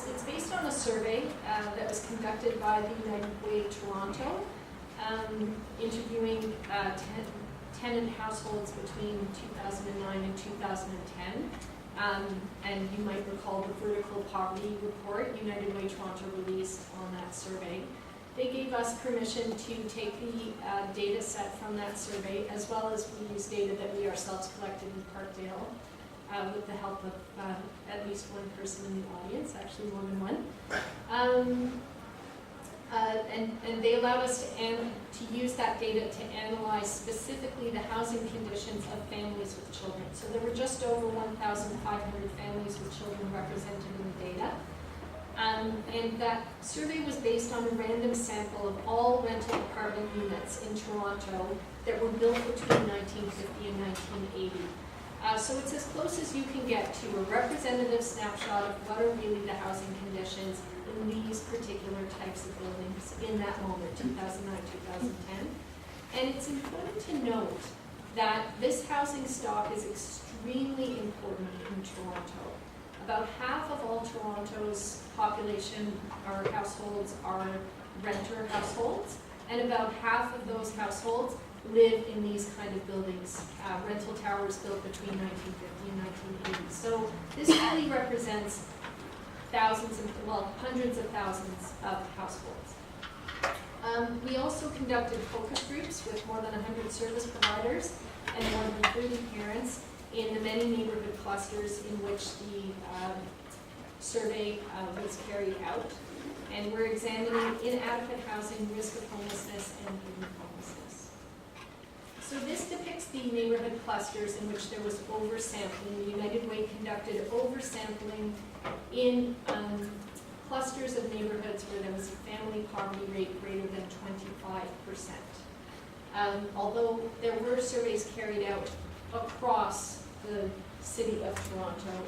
it's based on a survey that was conducted by the United Way Toronto, interviewing tenant households between 2009 and 2010. And you might recall the vertical poverty report United Way Toronto released on that survey. They gave us permission to take the data set from that survey, as well as we use data that we ourselves collected in Parkdale, with the help of at least one person in the audience, actually more than one. And they allowed us to use that data to analyze specifically the housing conditions of families with children. So there were just over 1,500 families with children represented in the data. And that survey was based on a random sample of all rental apartment units in Toronto that were built between 1950 and 1980. So it's as close as you can get to a representative snapshot of what are really the housing conditions in these particular types of buildings in that moment, 2009, 2010. And it's important to note that this housing stock is extremely important in Toronto. About half of all Toronto's population or households are renter households, and about half of those households live in these kind of buildings, rental towers built between 1950 and 1980. So this really represents thousands of, well, hundreds of thousands of households. We also conducted focus groups with more than 100 service providers and more than 30 parents in the many neighborhood clusters in which the survey was carried out. And we're examining inadequate housing, risk of homelessness, and hidden homelessness. So this depicts the neighborhood clusters in which there was oversampling. The United Way conducted oversampling in clusters of neighborhoods where there was a family poverty rate greater than 25%. Although there were surveys carried out across the city of Toronto,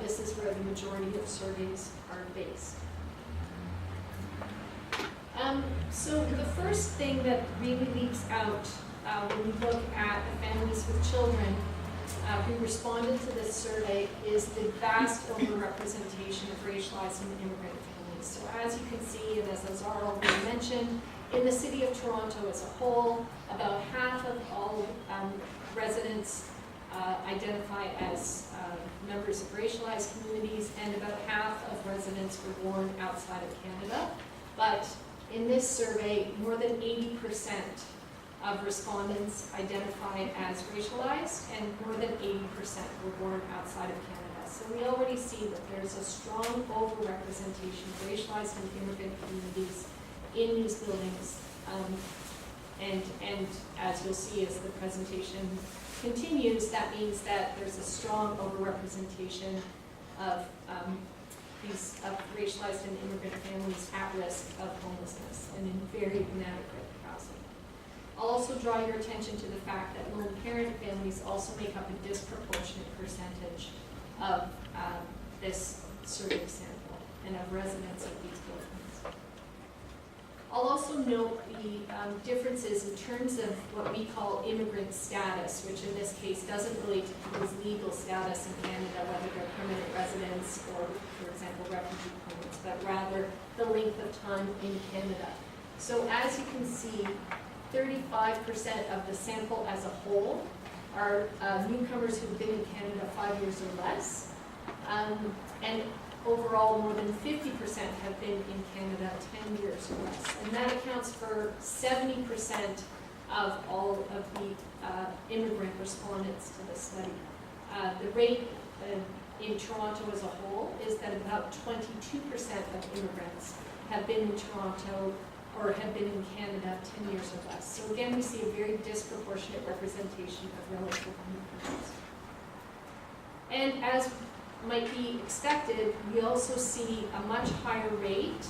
this is where the majority of surveys are based. So the first thing that really leaps out when we look at the families with children who responded to this survey is the vast overrepresentation of racialized and immigrant families. So as you can see, and as Azar already mentioned, in the city of Toronto as a whole, about half of all residents identify as members of racialized communities, and about half of residents were born outside of Canada. But in this survey, more than 80% of respondents identify as racialized, and more than 80% were born outside of Canada. So we already see that there's a strong overrepresentation of racialized and immigrant communities in these buildings. And as you'll see as the presentation continues, that means that there's a strong overrepresentation of these racialized and immigrant families at risk of homelessness and in very inadequate housing. I'll also draw your attention to the fact that lone parent families also make up a disproportionate percentage of this survey sample and of residents of these buildings. I'll also note the differences in terms of what we call immigrant status, which in this case doesn't relate to people's legal status in Canada, whether they're permanent residents or, for example, refugee permits, but rather the length of time in Canada. So as you can see, 35% of the sample as a whole are newcomers who've been in Canada 5 years or less. And overall, more than 50% have been in Canada 10 years or less. And that accounts for 70% of all of the immigrant respondents to the study. The rate in Toronto as a whole is that about 22% of immigrants have been in Toronto or have been in Canada 10 years or less. So again, we see a very disproportionate representation of relative immigrants. And as might be expected, we also see a much higher rate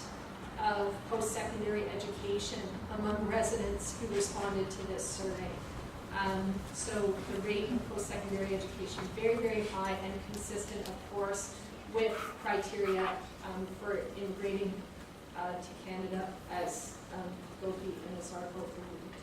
of post-secondary education among residents who responded to this survey. So the rate of post-secondary education very, very high and consistent, of course, with criteria for immigrating to Canada, as Gopi and Azar both alluded to.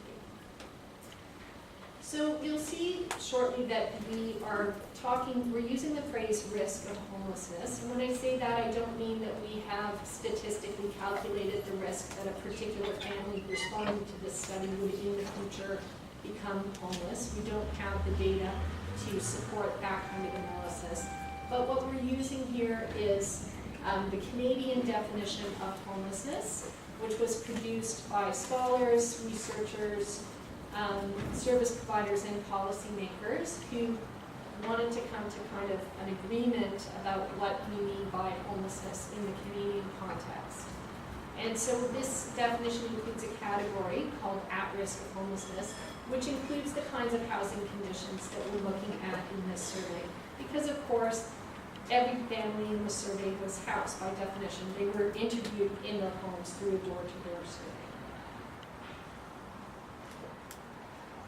So you'll see shortly that we're using the phrase risk of homelessness. And when I say that, I don't mean that we have statistically calculated the risk that a particular family responding to this study would in the future become homeless. We don't have the data to support that kind of analysis. But what we're using here is the Canadian definition of homelessness, which was produced by scholars, researchers, service providers, and policymakers who wanted to come to kind of an agreement about what we mean by homelessness in the Canadian context. And so this definition includes a category called at-risk of homelessness, which includes the kinds of housing conditions that we're looking at in this survey. Because of course, every family in the survey was housed by definition. They were interviewed in their homes through a door-to-door survey.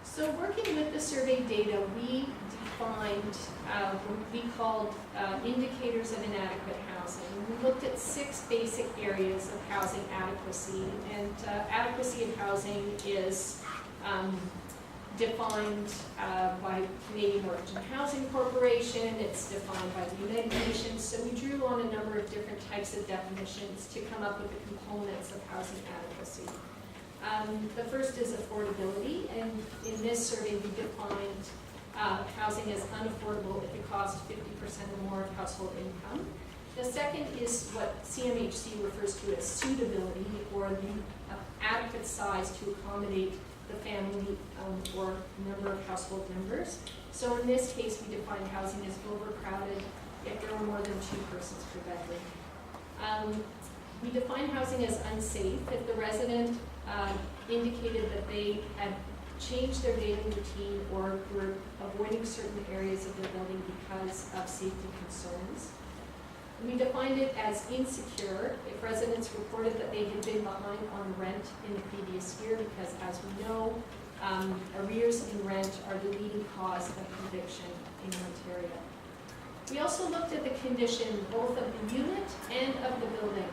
So working with the survey data, we defined what we called indicators of inadequate housing. We looked at 6 basic areas of housing adequacy, and adequacy of housing is defined by Canadian Origin Housing Corporation. It's defined by the United Nations. So we drew on a number of different types of definitions to come up with the components of housing adequacy. The first is affordability, and in this survey we defined housing as unaffordable if it costs 50% or more of household income. The second is what CMHC refers to as suitability, or the adequate size to accommodate the family or number of household members. So in this case, we define housing as overcrowded if there are more than 2 persons per bedroom. We define housing as unsafe if the resident indicated that they had changed their daily routine or were avoiding certain areas of the building because of safety concerns. We defined it as insecure if residents reported that they had been behind on rent in the previous year, because as we know, arrears in rent are the leading cause of eviction in Ontario. We also looked at the condition both of the unit and of the building.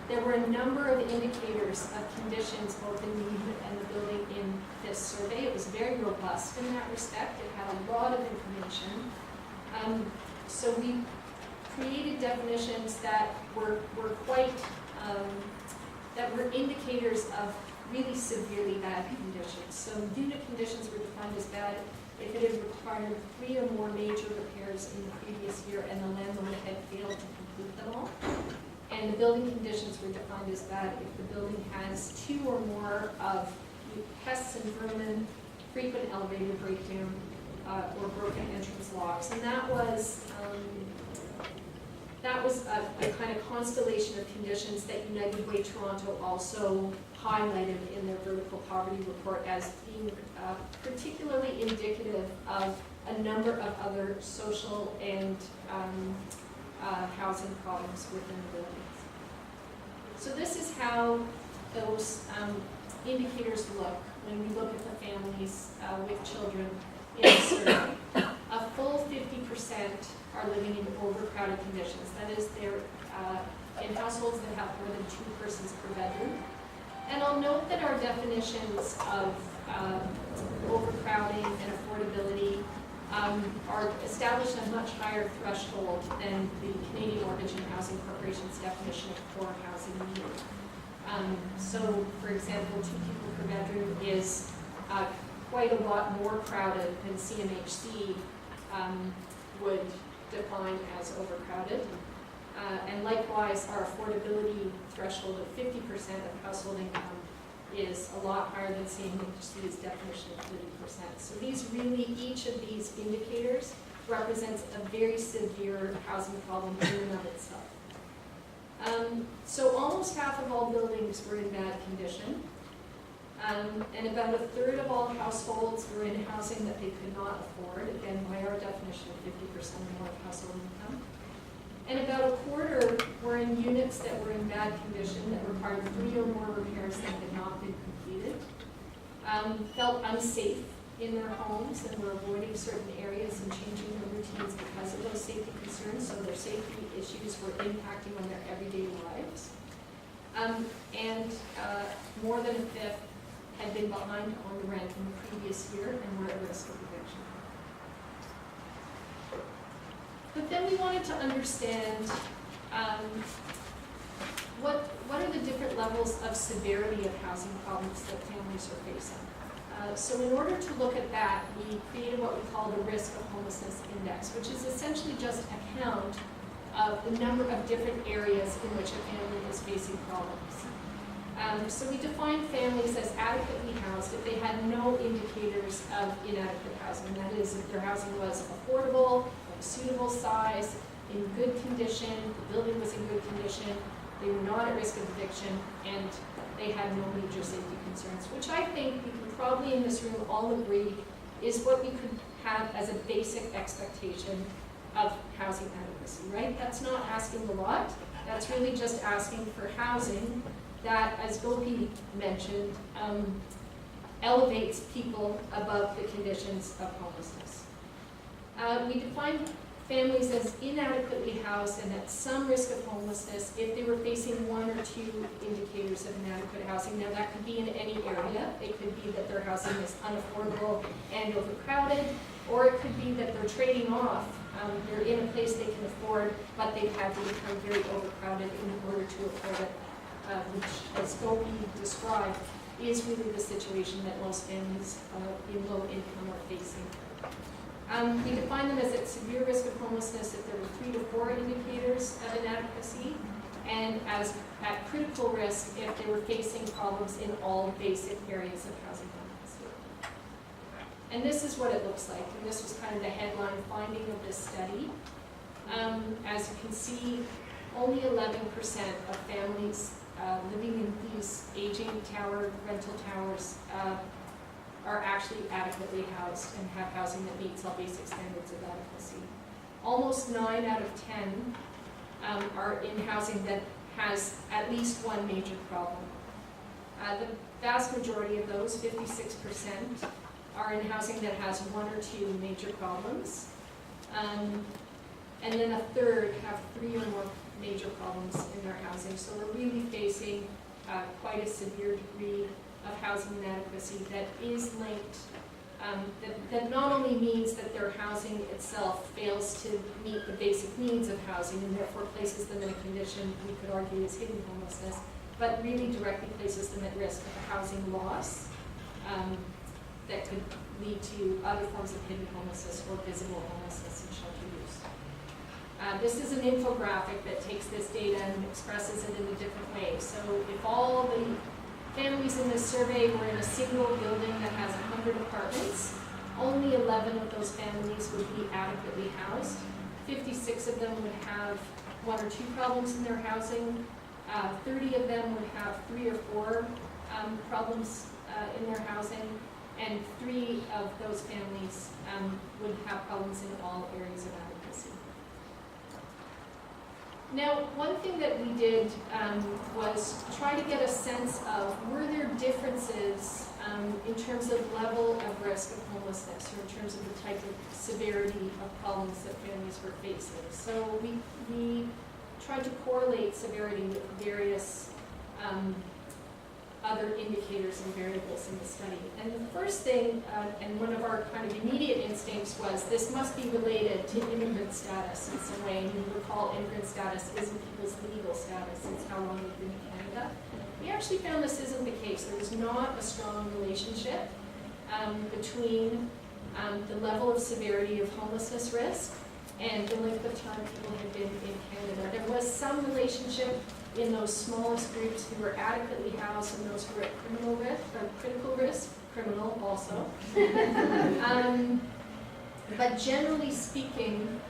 There were a number of indicators of conditions both in the unit and the building in this survey. It was very robust in that respect. It had a lot of information. So we created definitions that were quite, that were indicators of really severely bad conditions. So unit conditions were defined as bad if it had required 3 or more major repairs in the previous year and the landlord had failed to complete them all. And the building conditions were defined as bad if the building has 2 or more of pests and vermin, frequent elevator breakdown, or broken entrance locks. And that was a kind of constellation of conditions that United Way Toronto also highlighted in their vertical poverty report as being particularly indicative of a number of other social and housing problems within the buildings. So this is how those indicators look when we look at the families with children in the survey. A full 50% are living in overcrowded conditions. That is, they're in households that have more than 2 persons per bedroom. And I'll note that our definitions of overcrowding and affordability are established a much higher threshold than the Canadian Origin Housing Corporation's definition of core housing need. So, for example, 2 people per bedroom is quite a lot more crowded than CMHC would define as overcrowded. And likewise, our affordability threshold of 50% of household income is a lot higher than CMHC's definition of 30%. So these really, each of these indicators represents a very severe housing problem in and of itself. So almost half of all buildings were in bad condition. And about 1/3 of all households were in housing that they could not afford, again by our definition of 50% or more of household income. And about 1/4 were in units that were in bad condition that required 3 or more repairs that had not been completed, felt unsafe in their homes and were avoiding certain areas and changing their routines because of those safety concerns, so their safety issues were impacting on their everyday lives. And more than 1/5 had been behind on the rent in the previous year and were at risk of eviction. But then we wanted to understand what are the different levels of severity of housing problems that families are facing. So in order to look at that, we created what we call the Risk of Homelessness Index, which is essentially just a count of the number of different areas in which a family is facing problems. So we define families as adequately housed if they had no indicators of inadequate housing. That is, if their housing was affordable, of a suitable size, in good condition, the building was in good condition, they were not at risk of eviction, and they had no major safety concerns, which I think we can probably in this room all agree is what we could have as a basic expectation of housing adequacy, right? That's not asking a lot. That's really just asking for housing that, as Gopi mentioned, elevates people above the conditions of homelessness. We define families as inadequately housed and at some risk of homelessness if they were facing one or two indicators of inadequate housing. Now that could be in any area. It could be that their housing is unaffordable and overcrowded, or it could be that they're trading off. They're in a place they can afford, but they've had to become very overcrowded in order to afford it, which, as Gopi described, is really the situation that most families in low income are facing. We define them as at severe risk of homelessness if there were 3 to 4 indicators of inadequacy, and as at critical risk if they were facing problems in all basic areas of housing adequacy. And this is what it looks like, and this was kind of the headline finding of this study. As you can see, only 11% of families living in these aging rental towers are actually adequately housed and have housing that meets all basic standards of adequacy. Almost 9 out of 10 are in housing that has at least one major problem. The vast majority of those, 56%, are in housing that has 1 or 2 major problems. And then a third have 3 or more major problems in their housing. So we're really facing quite a severe degree of housing inadequacy that is linked, that not only means that their housing itself fails to meet the basic needs of housing and therefore places them in a condition we could argue is hidden homelessness, but really directly places them at risk of a housing loss that could lead to other forms of hidden homelessness or visible homelessness and shelter use. This is an infographic that takes this data and expresses it in a different way. So if all the families in this survey were in a single building that has 100 apartments, only 11 of those families would be adequately housed. 56 of them would have 1 or 2 problems in their housing. 30 of them would have 3 or 4 problems in their housing, and 3 of those families would have problems in all areas of adequacy. Now, one thing that we did was try to get a sense of, were there differences in terms of level of risk of homelessness, or in terms of the type of severity of problems that families were facing. So we tried to correlate severity with various other indicators and variables in the study. And the first thing, and one of our kind of immediate instincts was, this must be related to immigrant status in some way. And you recall immigrant status isn't people's legal status, it's how long they've been in Canada. We actually found this isn't the case. There was not a strong relationship between the level of severity of homelessness risk and the length of time people had been in Canada. There was some relationship in those smallest groups who were adequately housed and those who were at criminal risk, or critical risk, criminal also. But generally speaking,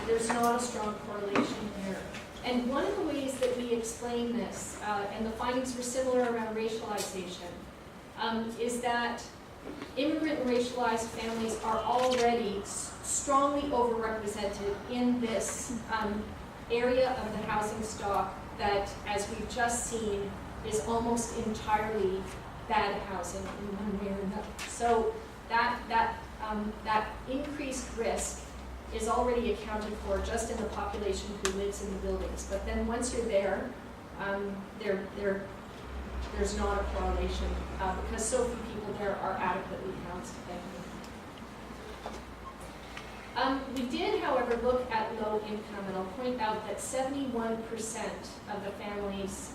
there's not a strong correlation here. And one of the ways that we explain this, and the findings were similar around racialization, is that immigrant and racialized families are already strongly overrepresented in this area of the housing stock that, as we've just seen, is almost entirely bad housing in one way or another. So that increased risk is already accounted for just in the population who lives in the buildings. But then once you're there, there's not a correlation because so few people there are adequately housed. We did, however, look at low income, and I'll point out that 71% of the families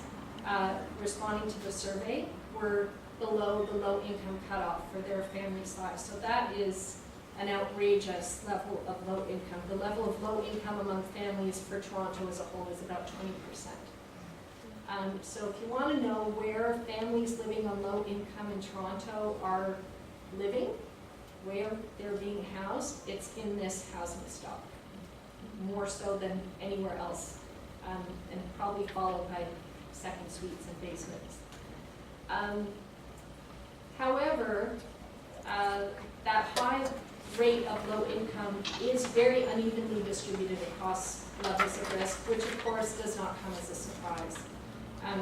responding to the survey were below the low income cutoff for their family size. So that is an outrageous level of low income. The level of low income among families for Toronto as a whole is about 20%. So if you want to know where families living on low income in Toronto are living, where they're being housed, it's in this housing stock, more so than anywhere else, and probably followed by second suites and basements. However, that high rate of low income is very unevenly distributed across levels of risk, which of course does not come as a surprise.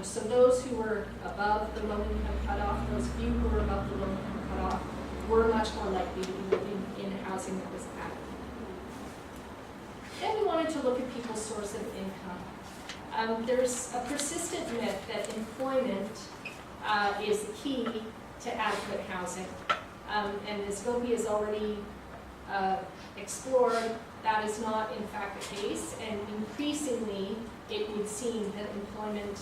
So those who were above the low income cutoff, those few who were above the low income cutoff, were much more likely to be living in housing that was adequate. Then we wanted to look at people's source of income. There's a persistent myth that employment is the key to adequate housing. And as Gopi has already explored, that is not in fact the case, and increasingly it would seem that employment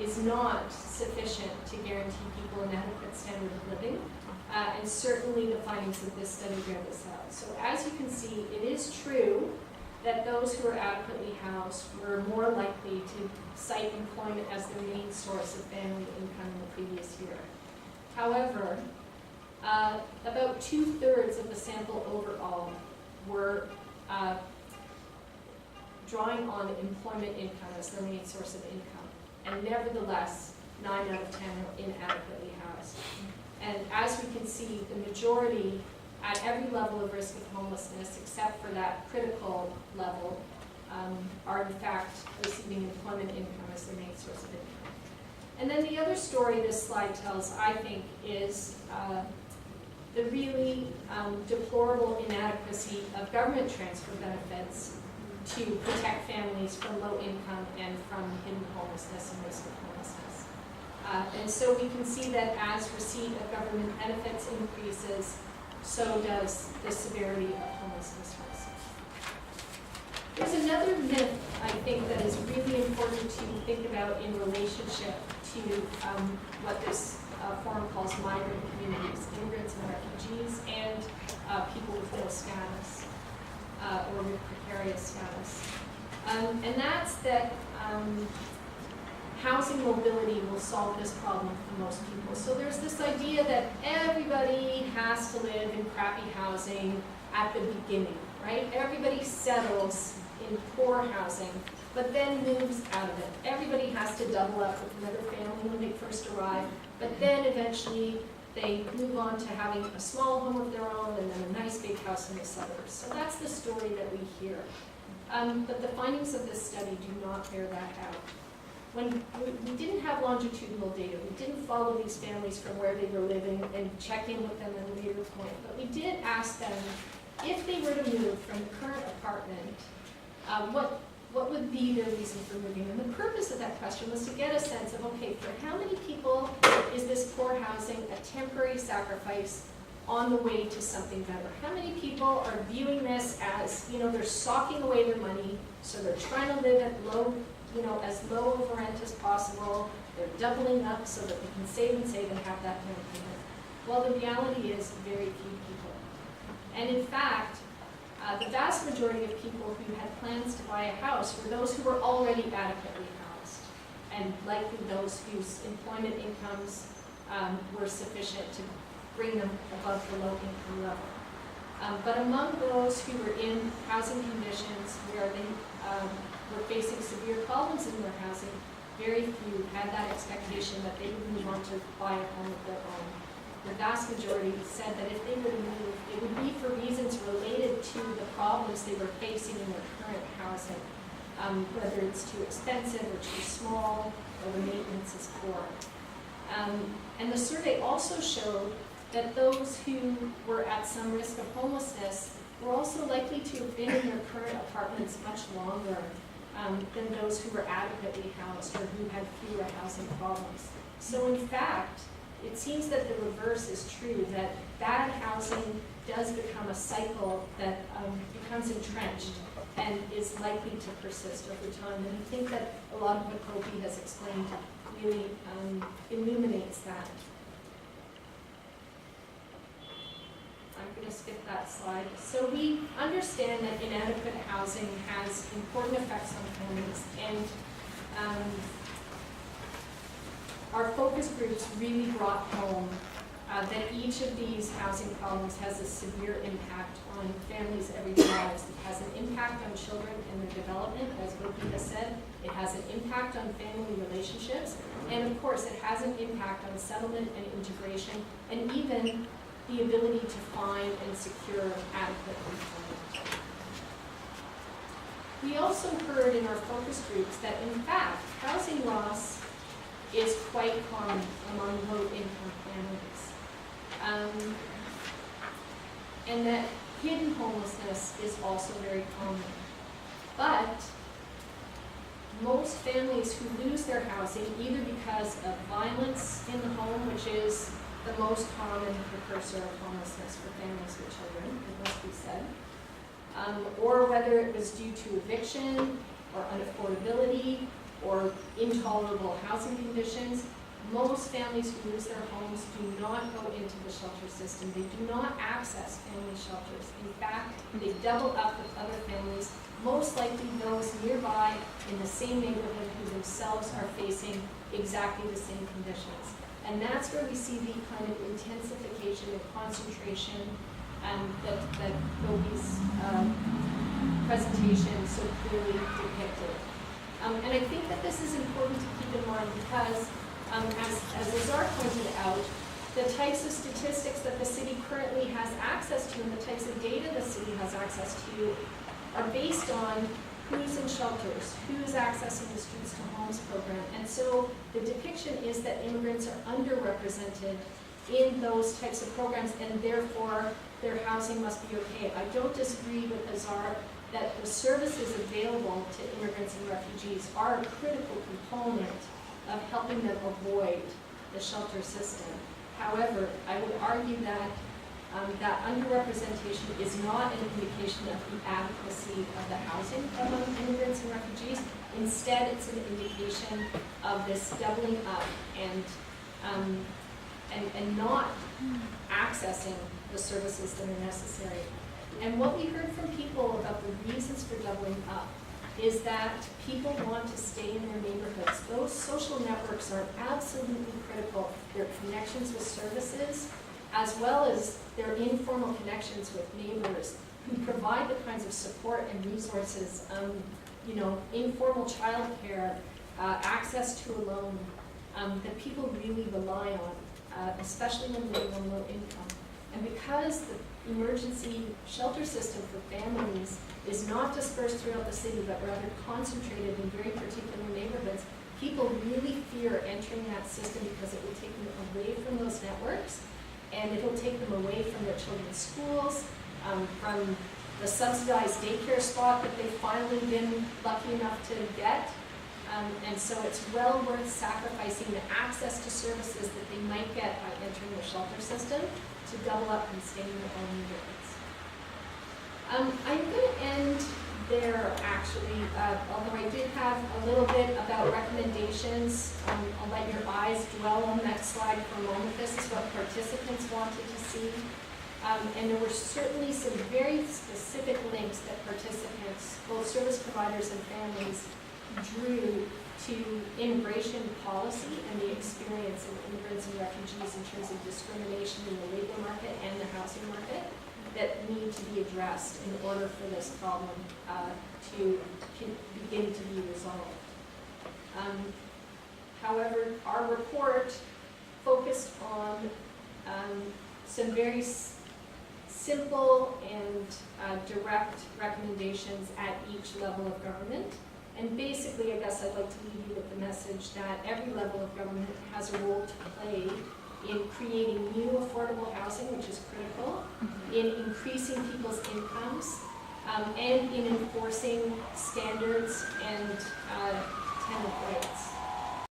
is not sufficient to guarantee people an adequate standard of living, and certainly the findings of this study bear this out. So as you can see, it is true that those who are adequately housed were more likely to cite employment as their main source of family income in the previous year. However, about 2/3 of the sample overall were drawing on employment income as their main source of income. And nevertheless, 9 out of 10 are inadequately housed. And as we can see, the majority at every level of risk of homelessness, except for that critical level, are in fact receiving employment income as their main source of income. And then the other story this slide tells, I think, is the really deplorable inadequacy of government transfer benefits to protect families from low income and from hidden homelessness and risk of homelessness. And so we can see that as receipt of government benefits increases, so does the severity of homelessness risk. There's another myth, I think, that is really important to think about in relationship to what this forum calls migrant communities, immigrants and refugees, and people with no status or with precarious status. And that's that housing mobility will solve this problem for most people. So there's this idea that everybody has to live in crappy housing at the beginning, right? Everybody settles in poor housing, but then moves out of it. Everybody has to double up with another family when they first arrive, but then eventually they move on to having a small home of their own and then a nice big house in the suburbs. So that's the story that we hear. But the findings of this study do not bear that out. When we didn't have longitudinal data, we didn't follow these families from where they were living and check in with them at a later point, but we did ask them if they were to move from the current apartment, what would be their reason for moving? And the purpose of that question was to get a sense of, okay, for how many people is this poor housing a temporary sacrifice on the way to something better? How many people are viewing this as, they're socking away their money, so they're trying to live at as low of a rent as possible, they're doubling up so that they can save and have that down payment? Well, the reality is very few people. And in fact, the vast majority of people who had plans to buy a house were those who were already adequately housed, and likely those whose employment incomes were sufficient to bring them above the low income level. But among those who were in housing conditions where they were facing severe problems in their housing, very few had that expectation that they would move on to buy a home of their own. The vast majority said that if they were to move, it would be for reasons related to the problems they were facing in their current housing, whether it's too expensive or too small, or the maintenance is poor. And the survey also showed that those who were at some risk of homelessness were also likely to have been in their current apartments much longer. than those who were adequately housed or who had fewer housing problems. So in fact, it seems that the reverse is true, that bad housing does become a cycle that becomes entrenched and is likely to persist over time. And I think that a lot of what Kofi has explained really illuminates that. I'm going to skip that slide. So we understand that inadequate housing has important effects on families, and our focus groups really brought home that each of these housing problems has a severe impact on families' everyday lives. It has an impact on children and their development, as Kofi has said. It has an impact on family relationships, and of course it has an impact on settlement and integration, and even the ability to find and secure adequate employment. We also heard in our focus groups that in fact housing loss is quite common among low-income families, and that hidden homelessness is also very common. But most families who lose their housing either because of violence in the home, which is the most common precursor of homelessness for families with children, it must be said, or whether it was due to eviction or unaffordability or intolerable housing conditions, most families who lose their homes do not go into the shelter system. They do not access family shelters. In fact, they double up with other families, most likely those nearby in the same neighborhood who themselves are facing exactly the same conditions. And that's where we see the kind of intensification and concentration that Kofi's presentation so clearly depicted. And I think that this is important to keep in mind because, as Azar pointed out, the types of statistics that the city currently has access to and the types of data the city has access to are based on who's in shelters, who's accessing the Streets to Homes program. And so the depiction is that immigrants are underrepresented in those types of programs, and therefore their housing must be okay. I don't disagree with Azar that the services available to immigrants and refugees are a critical component of helping them avoid the shelter system. However, I would argue that that underrepresentation is not an indication of the adequacy of the housing among immigrants and refugees. Instead, it's an indication of this doubling up and not accessing the services that are necessary. And what we heard from people about the reasons for doubling up is that people want to stay in their neighborhoods. Those social networks are absolutely critical. Their connections with services, as well as their informal connections with neighbors who provide the kinds of support and resources, informal childcare, access to a loan, that people really rely on, especially when living on low income. And because the emergency shelter system for families is not dispersed throughout the city, but rather concentrated in very particular neighborhoods, people really fear entering that system because it will take them away from those networks, and it'll take them away from their children's schools, from the subsidized daycare spot that they've finally been lucky enough to get. And so it's well worth sacrificing the access to services that they might get by entering the shelter system to double up and stay in their own neighborhoods. I'm going to end there, actually, although I did have a little bit about recommendations. I'll let your eyes dwell on that slide for a moment. This is what participants wanted to see. And there were certainly some very specific links that participants, both service providers and families, drew to immigration policy and the experience of immigrants and refugees in terms of discrimination in the labor market and the housing market that need to be addressed in order for this problem to begin to be resolved. However, our report focused on some very simple and direct recommendations at each level of government. And basically, I guess I'd like to leave you with the message that every level of government has a role to play in creating new affordable housing, which is critical, in increasing people's incomes, and in enforcing standards and tenant rights.